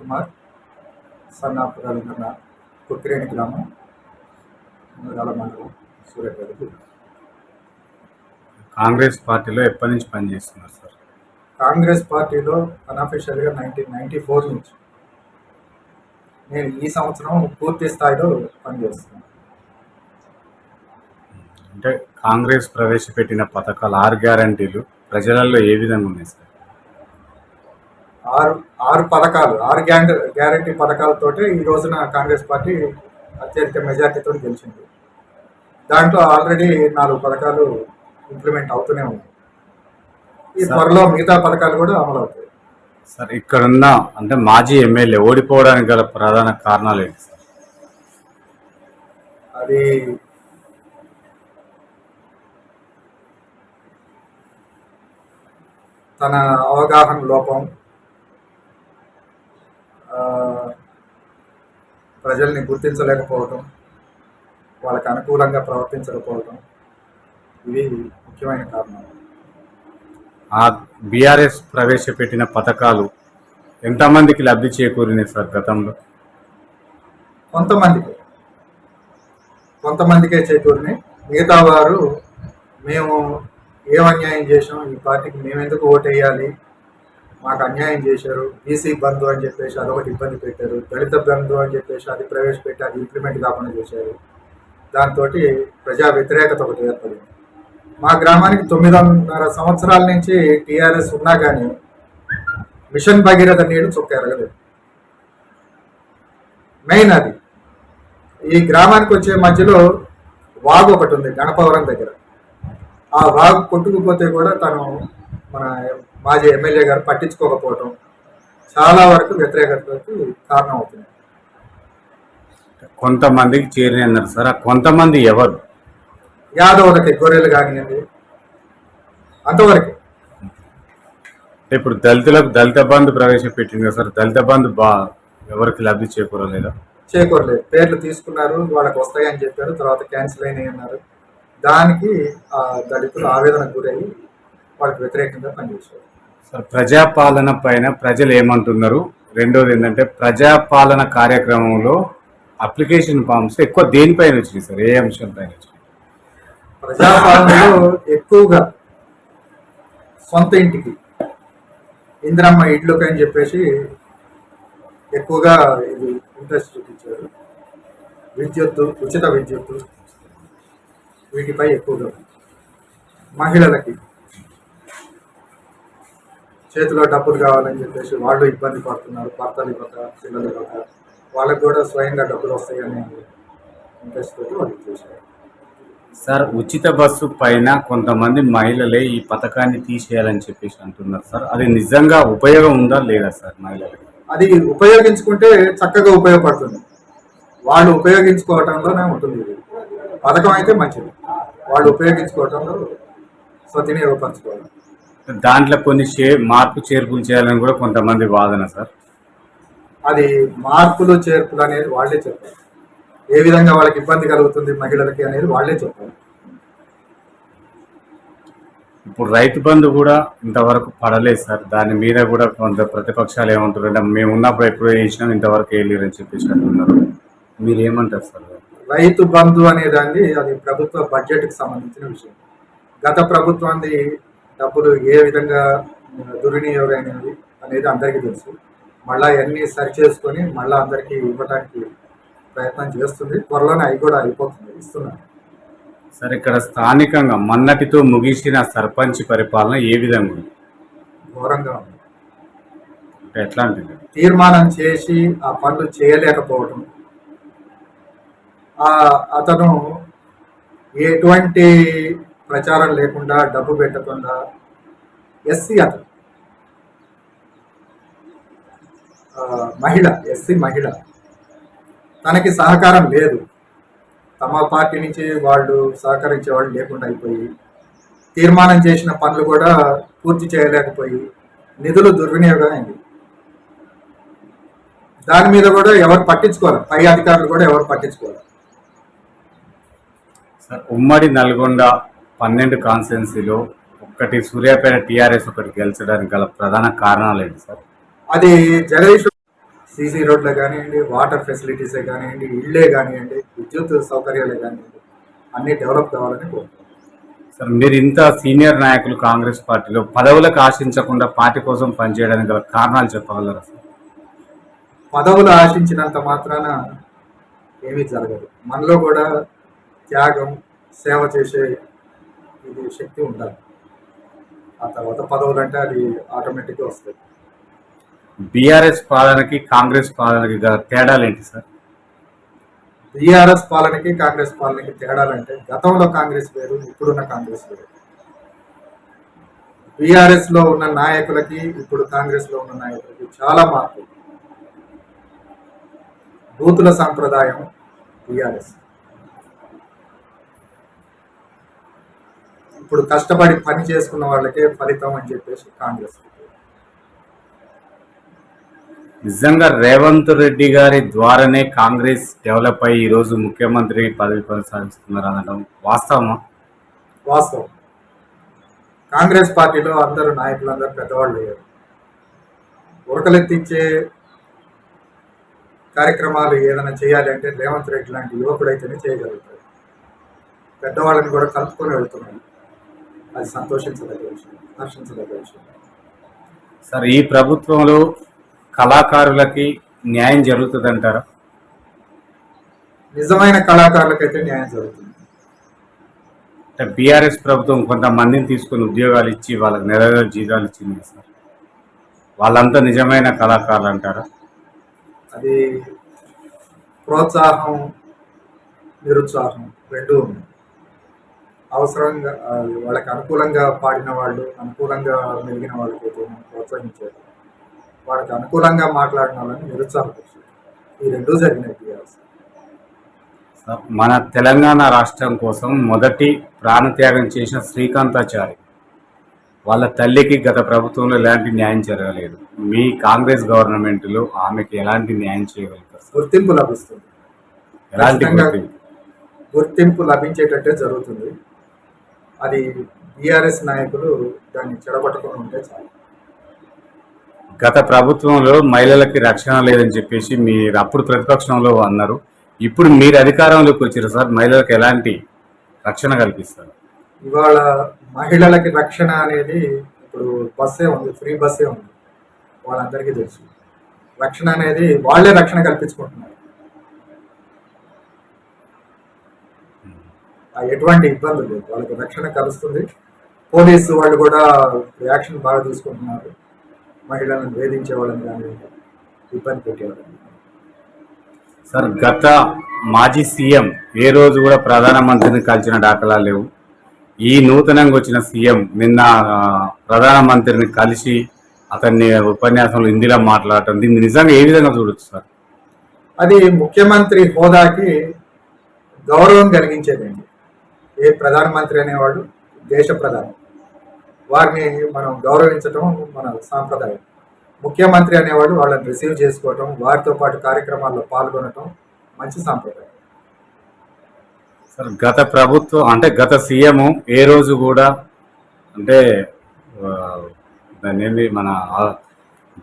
Kumar, son of Rabindranath, కుక్కిరేణి గ్రామం, మునగాల మండలం, సూర్యాపేట జిల్లా. కాంగ్రెస్ పార్టీలో ఎప్పటి నుంచి పనిచేస్తున్నారు సార్? కాంగ్రెస్ పార్టీలో అన్అఫీషియల్గా 1994 నుంచి. నేను ఈ సంవత్సరం పూర్తి స్థాయిలో పనిచేస్తున్నాను. అంటే కాంగ్రెస్ ప్రవేశపెట్టిన పథకాలు 6 గ్యారంటీలు ప్రజలలో ఏ విధంగా ఉన్నాయి సార్? ఆరు పథకాలు, 6 గ్యారంటీ పథకాలతోటే ఈ రోజున కాంగ్రెస్ పార్టీ అత్యధిక మెజార్టీతో గెలిచింది. దాంట్లో ఆల్రెడీ 4 పథకాలు ఇంప్లిమెంట్ అవుతూనే ఉన్నాయి. ఈ త్వరలో మిగతా పథకాలు కూడా అమలు అవుతాయి. సార్, ఇక్కడున్న అంటే మాజీ ఎమ్మెల్యే ఓడిపోవడానికి గల ప్రధాన కారణాలు ఏంటి సార్? అది తన అవగాహన లోపం, ప్రజల్ని గుర్తించలేకపోవటం, వాళ్ళకి అనుకూలంగా ప్రవర్తించకపోవటం, ఇవి ముఖ్యమైన కారణాలు. ఆ బీఆర్ఎస్ ప్రవేశపెట్టిన పథకాలు ఎంతమందికి లబ్ధి చేకూరినాయి సార్ గతంలో? కొంతమందికే చేకూరినాయి. మిగతా వారు మేము ఏం అన్యాయం చేసాం, ఈ పార్టీకి మేమెందుకు ఓటేయాలి, మాకు అన్యాయం చేశారు, బీసీ బంధు అని చెప్పేసి అదొకటి ఇబ్బంది పెట్టారు, దళిత బంధు అని చెప్పేసి అది ప్రవేశపెట్టి అది ఇంప్లిమెంట్ కాకుండా చేశారు. దాంతో ప్రజా వ్యతిరేకత ఒకటి ఏర్పడింది. మా గ్రామానికి 9.5 సంవత్సరాల నుంచి టీఆర్ఎస్ ఉన్నా కానీ మిషన్ భగీరథ నీరు చుక్క ఎరగలేదు. మెయిన్ అది. ఈ గ్రామానికి వచ్చే మధ్యలో వాగు ఒకటి ఉంది గణపవరం దగ్గర. ఆ వాగు కొట్టుకుపోతే కూడా తను మన మాజీ ఎమ్మెల్యే గారు పట్టించుకోకపోవటం చాలా వరకు వ్యతిరేకతకి కారణం అవుతుంది. కొంతమందికి చేరినారు సార్. కొంతమంది ఎవరు? యాదవులకి గొర్రెలు కానివ్వండి, అంతవరకు. ఇప్పుడు దళితులకు దళిత బంధు ప్రవేశపెట్టింది కదా సార్, దళిత బంధు ఎవరికి లబ్ధి చేకూరలేదు? పేర్లు తీసుకున్నారు, వాళ్ళకి వస్తాయని చెప్పారు, తర్వాత క్యాన్సిల్ అయినాయి అన్నారు. దానికి ఆ దళితులు ఆవేదనకు గురయ్యి వాళ్ళకి వ్యతిరేకంగా పనిచేశారు. సార్, ప్రజాపాలన పైన ప్రజలు ఏమంటున్నారు? రెండోది ఏంటంటే ప్రజాపాలన కార్యక్రమంలో అప్లికేషన్ ఫామ్స్ ఎక్కువ దేనిపైన వచ్చినాయి సార్? ఏ అంశం పైన వచ్చినాయి? ప్రజాపాలనలో ఎక్కువగా సొంత ఇంటికి ఇందిరమ్మ ఇళ్ళకి అని చెప్పేసి ఎక్కువగా ఇది ఇంట్రెస్ట్ చూపించారు. విద్యుత్తు, ఉచిత విద్యుత్తు, వీటిపై ఎక్కువగా. మహిళలకి చేతిలో డబ్బులు కావాలని చెప్పేసి వాళ్ళు ఇబ్బంది పడుతున్నారు, భర్తలు ఇవ్వక, పిల్లలు ఇవ్వక, వాళ్ళకు కూడా స్వయంగా డబ్బులు వస్తాయని ఇంట్రెస్ట్ తోటి వాళ్ళు చేశారు. సార్, ఉచిత బస్సు పైన కొంతమంది మహిళలే ఈ పథకాన్ని తీసేయాలని చెప్పేసి అంటున్నారు సార్. అది నిజంగా ఉపయోగం ఉందా లేదా సార్ మహిళలకి? అది ఉపయోగించుకుంటే చక్కగా ఉపయోగపడుతుంది. వాళ్ళు ఉపయోగించుకోవటంలోనే ఉంటుంది. పథకం అయితే మంచిది, వాళ్ళు ఉపయోగించుకోవటంలో సద్వినియోగపరచుకోవాలి. దాంట్లో కొన్ని మార్పు చేర్పులు చేయాలని కూడా కొంతమంది వాదన సార్. అది మార్పులు చేర్పులు అనేది వాళ్ళే చెప్పారు. ఏ విధంగా వాళ్ళకి ఇబ్బంది కలుగుతుంది మహిళలకి అనేది వాళ్ళే చెప్పారు. ఇప్పుడు రైతు బంధు కూడా ఇంతవరకు పడలేదు సార్. దాని మీద కూడా కొంత ప్రతిపక్షాలు ఏమంటారంటే మేము ఉన్నప్పుడు ఎప్పుడు వేసినాం, ఇంతవరకు వేయలేరని చెప్పేసి అంటున్నారు. మీరు ఏమంటారు సార్? రైతు బంధు అనేదాన్ని అది ప్రభుత్వ బడ్జెట్కి సంబంధించిన విషయం. గత ప్రభుత్వాన్ని డబ్బులు ఏ విధంగా దుర్వినియోగమైనది అనేది అందరికీ తెలుసు. మళ్ళీ అన్నీ సరి చేసుకొని మళ్ళీ అందరికీ ఇవ్వడానికి ప్రయత్నం చేస్తుంది. త్వరలోనే అవి కూడా అయిపోతుంది, ఇస్తున్నారు. సార్, ఇక్కడ స్థానికంగా మొన్నటితో ముగిసిన సర్పంచ్ పరిపాలన ఏ విధంగా ఉంది? ఘోరంగా ఉంది. ఎట్లాంటిది? తీర్మానం చేసి ఆ పనులు చేయలేకపోవడం, అతను ఎటువంటి ప్రచారం లేకుండా, డబ్బు పెట్టకుండా, ఎస్సీ అతను ఎస్సీ మహిళ, తనకి సహకారం లేదు. తమ పార్టీ నుంచి వాళ్ళు సహకరించే వాళ్ళు లేకుండా అయిపోయి, తీర్మానం చేసిన పనులు కూడా పూర్తి చేయలేకపోయి, నిధులు దుర్వినియోగం అయింది. దాని మీద కూడా ఎవరు పట్టించుకోవాలి, పై అధికారులు కూడా ఎవరు పట్టించుకోవాలి. సార్, ఉమ్మడి నల్గొండ 12 కాన్స్టిట్యున్సీలో ఒకటి సూర్యాపేట టీఆర్ఎస్ ఒకటి గెలిచడానికి గల ప్రధాన కారణాలు ఏంటి సార్? అది జగదీష్ సీసీ రోడ్లే కానివ్వండి, వాటర్ ఫెసిలిటీసే కానివ్వండి, ఇళ్ళే కానివ్వండి, విద్యుత్ సౌకర్యాలే కానివ్వండి, అన్నీ డెవలప్ కావాలని కోరుకుంటున్నాను. సార్ మీరు ఇంత సీనియర్ నాయకులు కాంగ్రెస్ పార్టీలో పదవులకు ఆశించకుండా పార్టీ కోసం పనిచేయడానికి గల కారణాలు చెప్పగలరా సార్? పదవులు ఆశించినంత మాత్రాన ఏమీ జరగదు. మనలో కూడా త్యాగం, సేవ చేసే ఇది శక్తి ఉండాలి. ఆ తర్వాత పదవులు అంటే అది ఆటోమేటిక్గా వస్తాయి. బీఆర్ఎస్ పాలనకి కాంగ్రెస్ పాలనకి గల తేడాలు ఏంటి సార్? బీఆర్ఎస్ పాలనకి కాంగ్రెస్ పాలనకి తేడాలంటే గతంలో కాంగ్రెస్ వేరు, ఇప్పుడున్న కాంగ్రెస్ వేరు. బీఆర్ఎస్ లో ఉన్న నాయకులకి ఇప్పుడు కాంగ్రెస్ లో ఉన్న నాయకులకి చాలా మార్పు. బూతుల సాంప్రదాయం బీఆర్ఎస్. ఇప్పుడు కష్టపడి పని చేసుకున్న వాళ్ళకే ఫలితం అని చెప్పేసి కాంగ్రెస్. నిజంగా రేవంత్ రెడ్డి గారి ద్వారానే కాంగ్రెస్ డెవలప్ అయ్యి ఈరోజు ముఖ్యమంత్రి పదవి కొనసాగిస్తున్నారు అనడం వాస్తవమా? వాస్తవం. కాంగ్రెస్ పార్టీలో అందరూ నాయకులందరూ పెద్దవాళ్ళు లేరు. ఉరకలెత్తిచ్చే కార్యక్రమాలు ఏదైనా చేయాలి అంటే రేవంత్ రెడ్డి లాంటి యువకుడైతేనే చేయగలుగుతారు. పెద్దవాళ్ళని కూడా కలుపుకొని వెళ్తున్నాడు. అది సంతోషించదగ్గ విషయం, హర్షించదగ్గ విషయం. సార్ ఈ ప్రభుత్వంలో కళాకారులకి న్యాయం జరుగుతుందంటారా? నిజమైన కళాకారులకైతే న్యాయం జరుగుతుంది. అంటే బీఆర్ఎస్ ప్రభుత్వం కొంతమందిని తీసుకొని ఉద్యోగాలు ఇచ్చి వాళ్ళకి నెల నెల జీతాలు ఇచ్చింది సార్, వాళ్ళంతా నిజమైన కళాకారులు అంటారా? అది ప్రోత్సాహం, నిరుత్సాహం రెండూ ఉన్నాయి. అవసరంగా వాళ్ళకి అనుకూలంగా పాడిన వాళ్ళు, అనుకూలంగా మెలిగిన వాళ్ళకైతే మనం ప్రోత్సహించేది, వాళ్ళకి అనుకూలంగా మాట్లాడిన వాళ్ళని నిరుత్సాహపరిచేది. ఈ రెండూ జరిగినాయి బీఆర్ఎస్. సార్ మన తెలంగాణ రాష్ట్రం కోసం మొదటి ప్రాణత్యాగం చేసిన శ్రీకాంతాచారి వాళ్ళ తల్లికి గత ప్రభుత్వంలో ఎలాంటి న్యాయం జరగలేదు. మీ కాంగ్రెస్ గవర్నమెంట్లో ఆమెకి ఎలాంటి న్యాయం చేయగలుగుతారు సార్? గుర్తింపు లభిస్తుంది. ఎలాంటి ఖచ్చితంగా గుర్తింపు? గుర్తింపు లభించేటట్టే జరుగుతుంది. అది బీఆర్ఎస్ నాయకులు దాన్ని చెడగొట్టకుండా ఉంటే చాలు. గత ప్రభుత్వంలో మహిళలకి రక్షణ లేదని చెప్పేసి మీరు అప్పుడు ప్రతిపక్షంలో అన్నారు. ఇప్పుడు మీరు అధికారంలోకి వచ్చారు సార్, మహిళలకు ఎలాంటి రక్షణ కల్పిస్తారు? ఇవాళ మహిళలకి రక్షణ అనేది ఇప్పుడు బస్సే ఉంది, ఫ్రీ బస్సే ఉంది, వాళ్ళందరికీ తెలుసు. రక్షణ అనేది వాళ్ళే రక్షణ కల్పించుకుంటున్నారు. ఎటువంటి ఇబ్బంది లేదు, వాళ్ళకి రక్షణ కలుస్తుంది. పోలీసు వాళ్ళు కూడా యాక్షన్ బాగా తీసుకుంటున్నారు. మహిళలను వేధించే వాళ్ళని కానీ ఇబ్బంది పెట్టేవాళ్ళని. సార్ గత మాజీ సీఎం ఏ రోజు కూడా ప్రధానమంత్రిని కలిసిన దాఖలా లేవు. ఈ నూతనంగా వచ్చిన సీఎం నిన్న ప్రధానమంత్రిని కలిసి అతన్ని ఉపన్యాసంలో హిందీలో మాట్లాడటం, దీన్ని నిజంగా ఏ విధంగా చూడొచ్చు సార్? అది ముఖ్యమంత్రి హోదాకి గౌరవం కలిగించేదండి. ఏ ప్రధానమంత్రి అనేవాడు దేశ ప్రధాని, వారిని మనం గౌరవించటం మన సాంప్రదాయం. ముఖ్యమంత్రి అనేవాడు వాళ్ళని రిసీవ్ చేసుకోవటం, వారితో పాటు కార్యక్రమాల్లో పాల్గొనటం మంచి సాంప్రదాయం. సార్ గత ప్రభుత్వం అంటే గత సీఎం ఏ రోజు కూడా అంటే దాన్ని ఏంది మన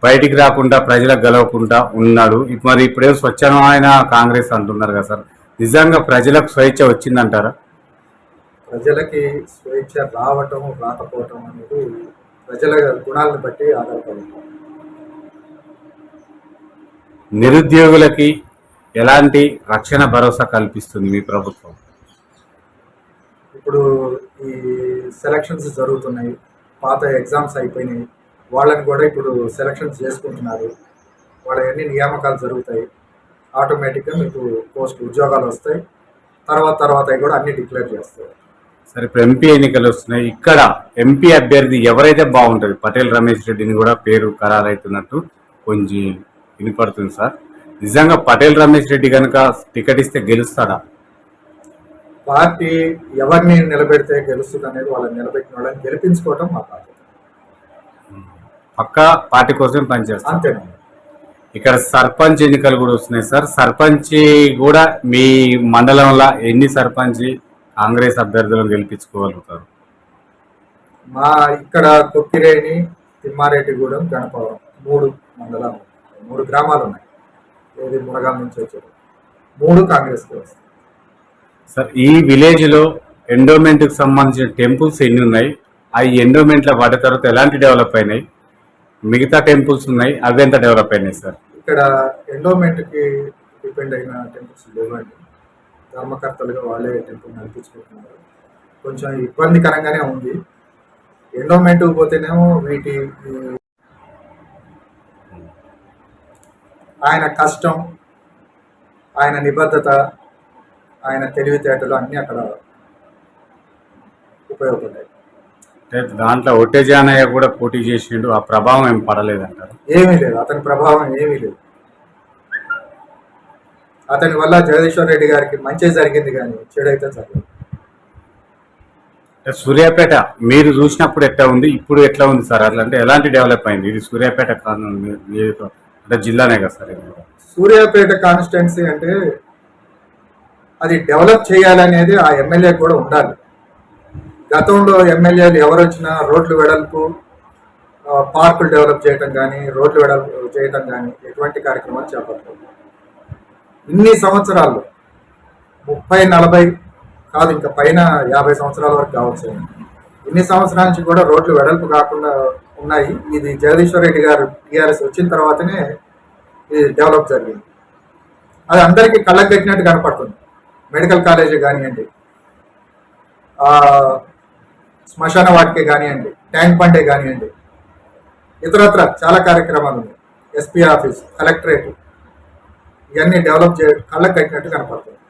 బయటికి రాకుండా ప్రజలకు గెలవకుండా ఉన్నాడు. మరి ఇప్పుడే స్వచ్ఛమైన కాంగ్రెస్ అంటున్నారు కదా సార్, నిజంగా ప్రజలకు స్వేచ్ఛ వచ్చిందంటారా? ప్రజలకి స్వేచ్ఛ రావటం రాకపోవటం అనేది ప్రజల గుణాలను బట్టి ఆధారపడి ఉంటుంది. నిరుద్యోగులకి ఎలాంటి రక్షణ భరోసా కల్పిస్తుంది మీ ప్రభుత్వం? ఇప్పుడు ఈ సెలక్షన్స్ జరుగుతున్నాయి, పాత ఎగ్జామ్స్ అయిపోయినాయి, వాళ్ళని కూడా ఇప్పుడు సెలక్షన్స్ చేసుకుంటున్నారు. వాళ్ళ అన్ని నియామకాలు జరుగుతాయి. ఆటోమేటిక్గా మీకు పోస్ట్ ఉద్యోగాలు వస్తాయి. తర్వాత అవి కూడా అన్ని డిక్లేర్ చేస్తారు. సరే ఇప్పుడు ఎంపీ ఎన్నికలు వస్తున్నాయి. ఇక్కడ ఎంపీ అభ్యర్థి ఎవరైతే బాగుంటుంది? పటేల్ రమేష్ రెడ్డిని కూడా పేరు ఖరారైతున్నట్టు కొంచెం వినపడుతుంది సార్. నిజంగా పటేల్ రమేష్ రెడ్డి కనుక టికెట్ ఇస్తే గెలుస్తాడా? పార్టీ ఎవరిని నిలబెడితే గెలుస్తుంది అనేది వాళ్ళని నిలబెట్టిన వాళ్ళని గెలిపించుకోవటం మా బాధ్యత. పక్కా పార్టీ కోసం పనిచేస్తాం. అంతేనండి. ఇక్కడ సర్పంచ్ ఎన్నికలు కూడా వస్తున్నాయి సార్. సర్పంచ్ కూడా మీ మండలంలో ఎన్ని సర్పంచ్ కాంగ్రెస్ అభ్యర్థులను గెలిపించుకోగలుగుతారు? మా ఇక్కడ కొక్కిరేణి, తిమ్మారెడ్డిగూడెం, గణపవరం 3 మండలాలు, 3 గ్రామాలు ఉన్నాయి. ఏది మునగాల నుంచి వచ్చారు 3 కాంగ్రెస్కి వస్తాయి. సార్ ఈ విలేజ్ లో ఎండోమెంట్ కి సంబంధించిన టెంపుల్స్ ఎన్ని ఉన్నాయి? ఆ ఎండోమెంట్ లో వాటి తర్వాత ఎలాంటి డెవలప్ అయినాయి? మిగతా టెంపుల్స్ ఉన్నాయి, అవి ఎంత డెవలప్ అయినాయి సార్? ఇక్కడ ఎండోమెంట్కి డిపెండ్ అయిన టెంపుల్స్ లేవండి. ధర్మకర్తలుగా వాళ్ళే టెంపుల్ నడిపించుకుంటున్నారు. కొంచెం ఇబ్బందికరంగానే ఉంది. ఎండోమెంట్ పోతేనేమో ఆయన కష్టం, ఆయన నిబద్ధత, ఆయన తెలివితేటలు అన్నీ అక్కడ ఉపయోగపడ్డాయి. అంటే దాంట్లో ఒట్టేజానయ్య కూడా పోటీ చేసిండు, ఆ ప్రభావం ఏం పడలేదంటారు? ఏమీ లేదు, అతని ప్రభావం ఏమీ లేదు. అతని వల్ల జగదీశ్వర్ రెడ్డి గారికి మంచి జరిగింది కానీ చెడైతే జరగదు. సూర్యాపేట మీరు చూసినప్పుడు ఎట్లా ఉంది, ఇప్పుడు ఎట్లా ఉంది సార్? అట్లా అంటే ఎలాంటి డెవలప్ అయింది? ఇది సూర్యాపేట అంటే జిల్లానే కదా సార్? ఇది సూర్యాపేట కాన్స్టిట్యున్సీ అంటే అది డెవలప్ చేయాలనేది ఆ ఎమ్మెల్యే కూడా ఉండాలి. గతంలో ఎమ్మెల్యేలు ఎవరు వచ్చినా రోడ్లు వెడల్పు, పార్కులు డెవలప్ చేయటం కానీ, రోడ్లు వెడల్పు చేయటం కానీ ఎటువంటి కార్యక్రమాలు చేపట్టారు. ఇన్ని సంవత్సరాల్లో 30-40 కాదు, ఇంకా పైన 50 సంవత్సరాల వరకు కావచ్చు. ఇన్ని సంవత్సరాల నుంచి కూడా రోడ్లు వెడల్పు కాకుండా ఉన్నాయి. ఇది జగదీశ్వర్ రెడ్డి గారు టీఆర్ఎస్ వచ్చిన తర్వాతనే ఇది డెవలప్ జరిగింది. అది అందరికీ కళ్ళకు కట్టినట్టు కనపడుతుంది. మెడికల్ కాలేజీ కానివ్వండి, శ్మశాన వాటికే కానివ్వండి, ట్యాంక్ బండే కానివ్వండి, ఇతరత్ర చాలా కార్యక్రమాలు ఉన్నాయి. ఎస్పీ ఆఫీస్, కలెక్టరేట్, ఇవన్నీ డెవలప్ కళ్ళకు కట్టినట్టు కనపడుతుంది.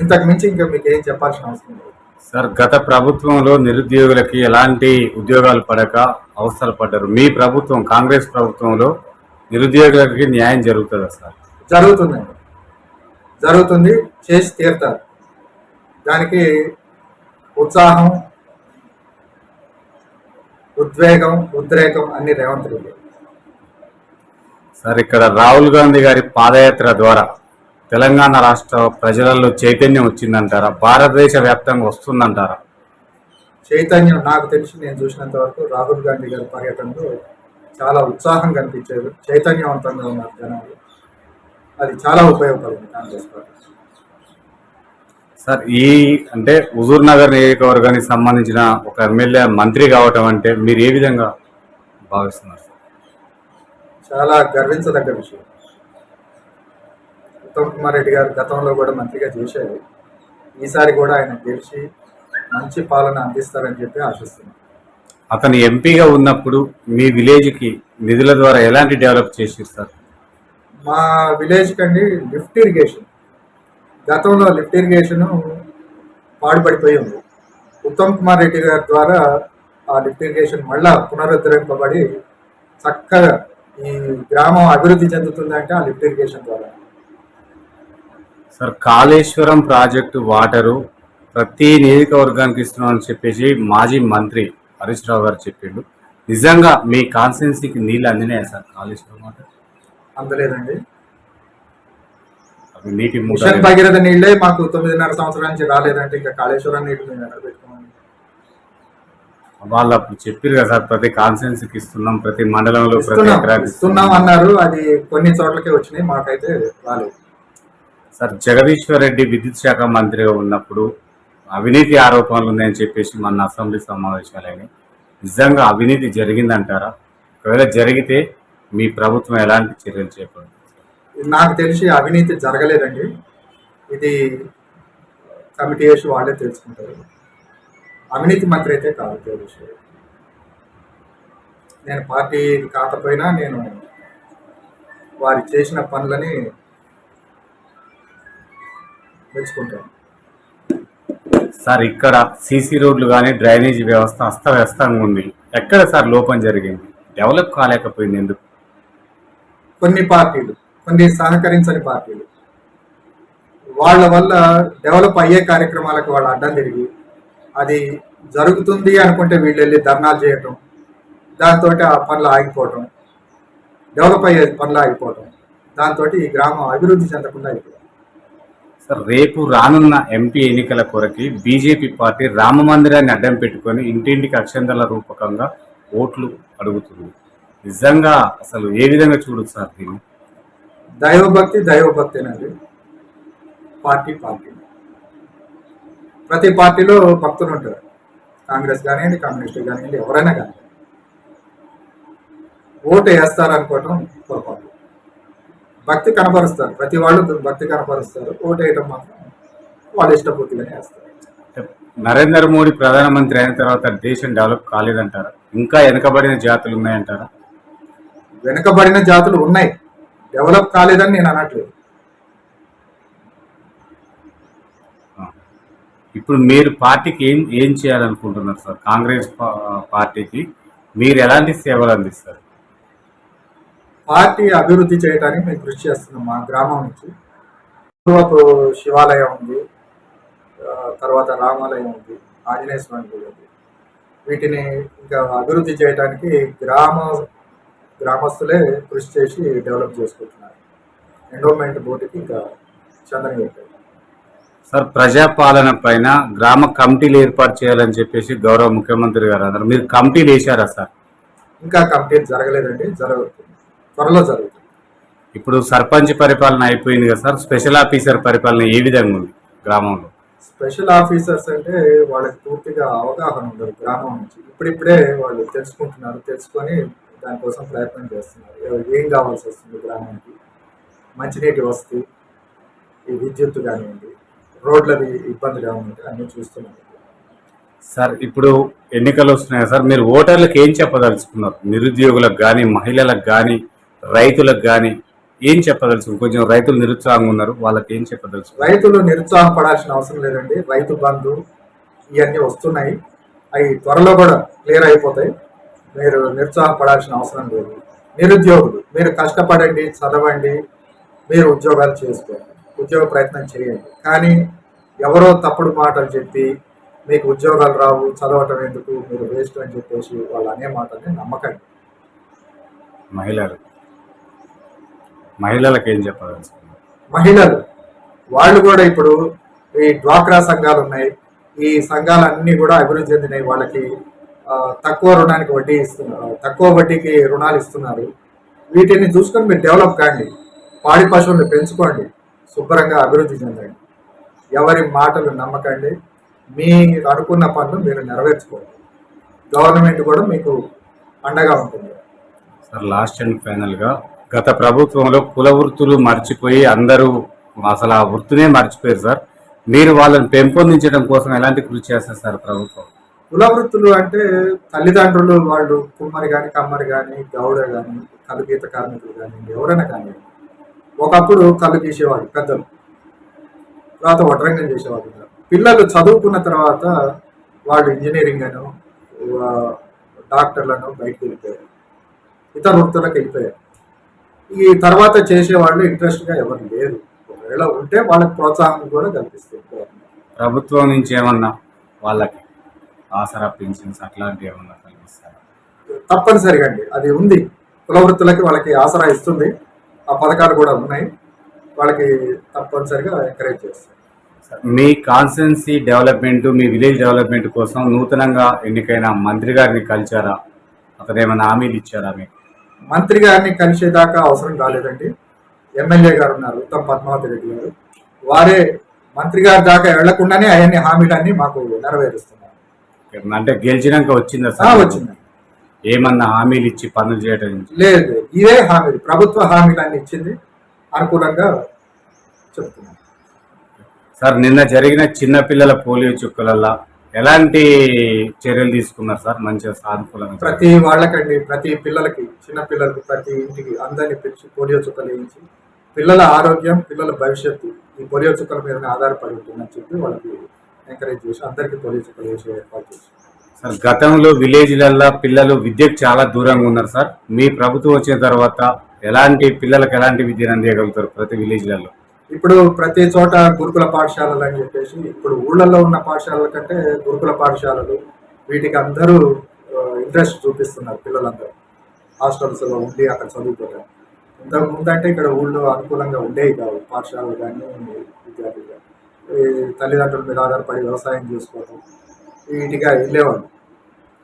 ఇంతకు మించి ఇంకా మీకు ఏం చెప్పాల్సిన అవసరం లేదు సార్. గత ప్రభుత్వంలో నిరుద్యోగులకి ఎలాంటి ఉద్యోగాలు పడక అవసరాలు పడ్డారు. మీ ప్రభుత్వం, కాంగ్రెస్ ప్రభుత్వంలో నిరుద్యోగులకి న్యాయం జరుగుతుందా సార్? జరుగుతుందండి, జరుగుతుంది, చేసి తీరుతారు. దానికి ఉత్సాహం, ఉద్వేగం, ఉద్రేకం అన్ని రేవంత్ రెడ్డి. సార్ ఇక్కడ రాహుల్ గాంధీ గారి పాదయాత్ర ద్వారా తెలంగాణ రాష్ట్ర ప్రజలలో చైతన్యం వచ్చిందంటారా? భారతదేశ వ్యాప్తంగా వస్తుందంటారా? చైతన్యం నాకు తెలిసి నేను చూసినంత వరకు రాహుల్ గాంధీ గారి పర్యటనలో చాలా ఉత్సాహం కనిపించేది, చైతన్యవంతంగా ఉన్నారు జనాలు. అది చాలా ఉపయోగపడింది కాంగ్రెస్ పార్టీ. సార్ ఈ అంటే హుజూర్ నగర్ నియోజకవర్గానికి సంబంధించిన ఒక ఎమ్మెల్యే మంత్రి కావటం అంటే మీరు ఏ విధంగా భావిస్తున్నారు? చాలా గర్వించదగ్గ విషయం. ఉత్తమ్ కుమార్ రెడ్డి గారు గతంలో కూడా మంత్రిగా చేశారు. ఈసారి కూడా ఆయన గెలిచి మంచి పాలన అందిస్తారని చెప్పి ఆశిస్తున్నాను. అతను ఎంపీగా ఉన్నప్పుడు మీ విలేజ్కి నిధుల ద్వారా ఎలాంటి డెవలప్ చేసారు సార్? మా విలేజ్కి అండి లిఫ్ట్ ఇరిగేషన్, గతంలో లిఫ్ట్ ఇరిగేషన్ పాడుపడిపోయి ఉంది. ఉత్తమ్ కుమార్ రెడ్డి గారి ద్వారా ఆ లిఫ్ట్ ఇరిగేషన్ మళ్ళా పునరుద్ధరింపబడి చక్కగా ఈ గ్రామం అభివృద్ధి చెందుతుందంటే ఆ లిఫ్ట్ ఇరిగేషన్ ద్వారా. సార్ కాళేశ్వరం ప్రాజెక్టు వాటరు ప్రతి నియోజకవర్గానికి ఇస్తున్నామని చెప్పేసి మాజీ మంత్రి హరీష్ రావు గారు చెప్పిండు. నిజంగా మీ కాన్స్టిట్యున్సీకి నీళ్ళు అందినాయా సార్ కాళేశ్వరం వాటర్? అందలేదండి. అవి నీటి మిషన్ భగీరథ నీళ్ళే మాకు 9.5 సంవత్సరాల నుంచి రాలేదంటే ఇంకా కాళేశ్వరం నీళ్ళు మేము ఎక్కడ పెట్టుకోవాలి? వాళ్ళు అప్పుడు చెప్పారు కదా సార్, ప్రతి కాన్స్టిట్యున్సీకి ఇస్తున్నాం, ప్రతి మండలంలో ప్రతి ఎకరానికి ఇస్తున్నాం అన్నారు. అది కొన్ని చోట్లకే వచ్చినాయి, మాకైతే రాలేదు. సార్ జగదీశ్వర్ రెడ్డి విద్యుత్ శాఖ మంత్రిగా ఉన్నప్పుడు అవినీతి ఆరోపణలు ఉన్నాయని చెప్పేసి మన అసెంబ్లీ సమావేశాలని, నిజంగా అవినీతి జరిగిందంటారా? ఒకవేళ జరిగితే మీ ప్రభుత్వం ఎలాంటి చర్యలు చేపడుతుంది? నాకు తెలిసి అవినీతి జరగలేదండి. ఇది కమిటీ వేసి వాళ్ళే తెలుసుకుంటారు. అవినీతి మంత్రి అయితే కాదు జగదీశ్వర్. నేను పార్టీ కాకపోయినా నేను వారి చేసిన పనులని మెచ్చుకుంటాను. సార్ ఇక్కడ సీసీ రోడ్లు కానీ డ్రైనేజీ వ్యవస్థ అస్తవ్యస్తంగా ఉంది. ఎక్కడ సార్ లోపం జరిగింది? డెవలప్ కాలేకపోయింది ఎందుకు? కొన్ని పార్టీలు, కొన్ని సహకరించని పార్టీలు వాళ్ళ వల్ల డెవలప్ అయ్యే కార్యక్రమాలకు వాళ్ళు అడ్డం తిరిగి అది జరుగుతుంది అనుకుంటే వీళ్ళు వెళ్ళి ధర్నాలు చేయటం, దాంతో ఆ పనులు ఆగిపోవటం, డెవలప్ అయ్యే పనులు ఆగిపోవటం, దాంతో ఈ గ్రామం అభివృద్ధి చెందకుండా అయిపోయింది. సార్ రేపు రానున్న ఎంపీ ఎన్నికల కొరకి బీజేపీ పార్టీ రామ మందిరాన్ని అడ్డం పెట్టుకొని ఇంటింటికి అక్షంతల రూపకంగా ఓట్లు అడుగుతుంది. నిజంగా అసలు ఏ విధంగా చూడొచ్చు సార్ దీన్ని? దైవభక్తేనండి. పార్టీ ప్రతి పార్టీలో భక్తులు ఉంటారు. కాంగ్రెస్ కానివ్వండి, కమ్యూనిస్ట్ కానివ్వండి, ఎవరైనా కానీ ఓటు వేస్తారనుకోవటం పొరపాటు. భక్తి కనపరుస్తారు, ప్రతి వాళ్ళు భక్తి కనపరుస్తారు. ఓటు వేయటం మాత్రం వాళ్ళు ఇష్టపూర్తిగానే వేస్తారు. నరేంద్ర మోడీ ప్రధానమంత్రి అయిన తర్వాత దేశం డెవలప్ కాలేదంటారా? ఇంకా వెనుకబడిన జాతులు ఉన్నాయంటారా? వెనుకబడిన జాతులు ఉన్నాయి, డెవలప్ కాలేదని నేను అనట్లేదు. ఇప్పుడు మీరు పార్టీకి ఏం ఏం చేయాలనుకుంటున్నారు సార్? కాంగ్రెస్ పార్టీకి మీరు ఎలాంటి సేవలు అందిస్తారు? పార్టీ అభివృద్ధి చేయడానికి మేము కృషి చేస్తున్నాం. మా గ్రామం నుంచి పూర్వపు శివాలయం ఉంది, తర్వాత రామాలయం ఉంది, ఆంజనేయ స్వామి గుడి ఉంది. వీటిని ఇంకా అభివృద్ధి చేయడానికి గ్రామస్తులే కృషి చేసి డెవలప్ చేసుకుంటున్నారు. ఎండోమెంట్ బోర్డుకి ఇంకా చందని పెట్టారు. సార్, ప్రజాపాలన పైన గ్రామ కమిటీలు ఏర్పాటు చేయాలని చెప్పేసి గౌరవ ముఖ్యమంత్రి గారు అన్నారు. మీరు కమిటీలు వేశారా సార్? ఇంకా కమిటీ జరగలేదండి, జరుగుతుంది, త్వరలో జరుగుతుంది. ఇప్పుడు సర్పంచ్ పరిపాలన అయిపోయింది కదా సార్, స్పెషల్ ఆఫీసర్ పరిపాలన ఏ విధంగా ఉంది గ్రామంలో? స్పెషల్ ఆఫీసర్స్ అంటే వాళ్ళకి పూర్తిగా అవగాహన ఉండదు గ్రామం నుంచి. ఇప్పుడిప్పుడే వాళ్ళు తెలుసుకుంటున్నారు, తెలుసుకొని దానికోసం ప్రయత్నం చేస్తున్నారు. ఏం కావాల్సి వస్తుంది గ్రామానికి, మంచినీటి వసతి, ఈ విద్యుత్ కానివ్వండి, రోడ్లది ఇబ్బందులు ఏమంటే అన్నీ చూస్తున్నాం. సార్, ఇప్పుడు ఎన్నికలు వస్తున్నాయి సార్, మీరు ఓటర్లకు ఏం చెప్పదలుచుకున్నారు? నిరుద్యోగులకు కానీ, మహిళలకు కానీ, రైతులకు కానీ ఏం చెప్పదలుచుకున్నారు? కొంచెం రైతులు నిరుత్సాహంగా ఉన్నారు, వాళ్ళకి ఏం చెప్పదలుచుకున్నారు? రైతులు నిరుత్సాహపడాల్సిన అవసరం లేదండి. రైతు బంధు ఇవన్నీ వస్తున్నాయి, అవి త్వరలో కూడా క్లియర్ అయిపోతాయి. మీరు నిరుత్సాహపడాల్సిన అవసరం లేదు. నిరుద్యోగులు, మీరు కష్టపడండి, చదవండి, మీరు ఉద్యోగాలు చేసుకోండి, ఉద్యోగ ప్రయత్నం చేయండి. కానీ ఎవరో తప్పుడు మాటలు చెప్పి మీకు ఉద్యోగాలు రావు, చదవటం ఎందుకు, మీరు వేస్ట్ అని చెప్పేసి వాళ్ళు అనే మాటని నమ్మకండి. మహిళలకు ఏం చెప్పదలుచుకున్నారు? మహిళలు వాళ్ళు కూడా ఇప్పుడు ఈ డ్వాక్రా సంఘాలు ఉన్నాయి, ఈ సంఘాలన్నీ కూడా అభివృద్ధి చెందినాయి. వాళ్ళకి తక్కువ రుణానికి వడ్డీ ఇస్తున్నారు, తక్కువ వడ్డీకి రుణాలు ఇస్తున్నారు. వీటిని చూసుకొని మీరు డెవలప్ కాండి, పాడి పశువులను పెంచుకోండి, శుభ్రంగా అభివృద్ధి చెందండి. ఎవరి మాటలు నమ్మకండి, మీరు అనుకున్న పనులు మీరు నెరవేర్చుకోండి. గవర్నమెంట్ కూడా మీకు అండగా ఉంటుంది. సార్, లాస్ట్ అండ్ ఫైనల్గా, గత ప్రభుత్వంలో కుల వృత్తులు మర్చిపోయి అందరూ అసలు ఆ వృత్తినే మర్చిపోయారు సార్. మీరు వాళ్ళని పెంపొందించడం కోసం ఎలాంటి కృషి చేస్తారు సార్ ప్రభుత్వం? కుల వృత్తులు అంటే తల్లిదండ్రులు వాళ్ళు కుమ్మరి కానీ, కమ్మరి కానీ, గౌడ కానీ, కళ్ళు గీత కార్మికులు కానీ, ఎవరైనా కానీ ఒకప్పుడు కళ్ళు గీసేవాళ్ళు పెద్దలు, తర్వాత వడ్రంగం చేసేవాళ్ళు. పిల్లలు చదువుకున్న తర్వాత వాళ్ళు ఇంజనీరింగ్ అను, డాక్టర్లను బయటకు వెళ్ళిపోయారు, ఇతర వృత్తులకు వెళ్ళిపోయారు. ఈ తర్వాత చేసేవాళ్ళు ఇంట్రెస్ట్గా ఎవరు లేరు. ఒకవేళ ఉంటే వాళ్ళకి ప్రోత్సాహం కూడా కల్పిస్తుంది. ప్రభుత్వం నుంచి ఏమన్నా వాళ్ళకి ఆసరా పెన్షన్స్ అట్లాంటివి ఏమన్నా కల్పిస్తారా? తప్పనిసరిగా అండి, అది ఉంది. కుల వృత్తులకి వాళ్ళకి ఆసరా ఇస్తుంది, ఆ పథకాలు కూడా ఉన్నాయి. వాళ్ళకి తప్పనిసరిగా ఎంకరేజ్ చేస్తారు. మీ కాన్స్టిట్యున్సీ డెవలప్మెంట్, మీ విలేజ్ డెవలప్మెంట్ కోసం నూతనంగా ఎన్నికైన మంత్రి గారిని కలిచారా? అతను ఏమైనా హామీలు ఇచ్చారా మీకు? మంత్రి గారిని కలిసేదాకా అవసరం రాలేదండి. ఎమ్మెల్యే గారు ఉన్నారు, ఉత్తమ్ పద్మావతి రెడ్డి గారు, వారే మంత్రి గారి దాకా వెళ్లకుండానే అవన్నీ హామీలన్నీ మాకు నెరవేరుస్తున్నారు. అంటే గెలిచినాక వచ్చిందా సార్? వచ్చింది. ఏమన్నా హామీలు ఇచ్చి పనులు చేయడం? లేదు, ఇవే హామీలు, ప్రభుత్వ హామీలన్నీ ఇచ్చింది, అనుకూలంగా చెప్తున్నాను. సార్, నిన్న జరిగిన చిన్నపిల్లల పోలియో చుక్కలల్లో ఎలాంటి చర్యలు తీసుకున్నారు సార్? మంచిగా సానుకూలంగా ప్రతి వాళ్ళకండి, ప్రతి పిల్లలకి, చిన్న పిల్లలకి, ప్రతి ఇంటికి అందరినీ పిలిచి పోలియో చుక్కలు వేయించి, పిల్లల ఆరోగ్యం, పిల్లల భవిష్యత్తు ఈ పోలియో చుక్కల మీదనే ఆధారపడి ఉంటుందని చెప్పి వాళ్ళకి ఎంకరేజ్ చేసి అందరికీ పోలియో చుక్కలు వేసి ఏర్పాటు చేసి. సార్, గతంలో విలేజ్లల్లో పిల్లలు విద్యకు చాలా దూరంగా ఉన్నారు సార్. మీ ప్రభుత్వం వచ్చిన తర్వాత పిల్లలకు ఎలాంటి విద్యను అందించగలుగుతారు ప్రతి విలేజ్లలో? ఇప్పుడు ప్రతి చోట గురుకుల పాఠశాలలు అని చెప్పేసి, ఇప్పుడు ఊళ్ళల్లో ఉన్న పాఠశాలల కంటే గురుకుల పాఠశాలలు, వీటికి అందరూ ఇంట్రెస్ట్ చూపిస్తున్నారు. పిల్లలందరూ హాస్టల్స్లో ఉండి అక్కడ చదువుకోవడం. ఇంతకు ముందు అంటే ఇక్కడ ఊళ్ళో అనుకూలంగా ఉండేవి కావు పాఠశాలలు కానీ, విద్యార్థులు కానీ. ఈ తల్లిదండ్రుల మీద ఆధారపడి వ్యవసాయం చేసుకోవడం, వీటిగా వెళ్ళేవాళ్ళు.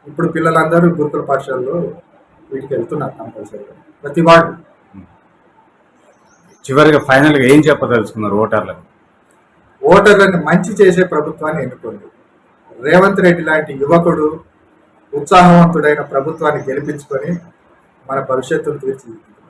ఇప్పుడు పిల్లలందరూ గురుకుల పాఠశాలలో వీటికి వెళ్తున్నారు కంపల్సరీగా, ప్రతి వార్డు. చివరిగా ఫైనల్గా ఏం చెప్పదలుచుకున్నారు ఓటర్లకు? ఓటర్లను మంచి చేసే ప్రభుత్వాన్ని ఎన్నుకోండి. రేవంత్ రెడ్డి లాంటి యువకుడు ఉత్సాహవంతుడైన ప్రభుత్వాన్ని గెలిపించుకొని మన భవిష్యత్తును తీర్చిదిద్దుకుందాం.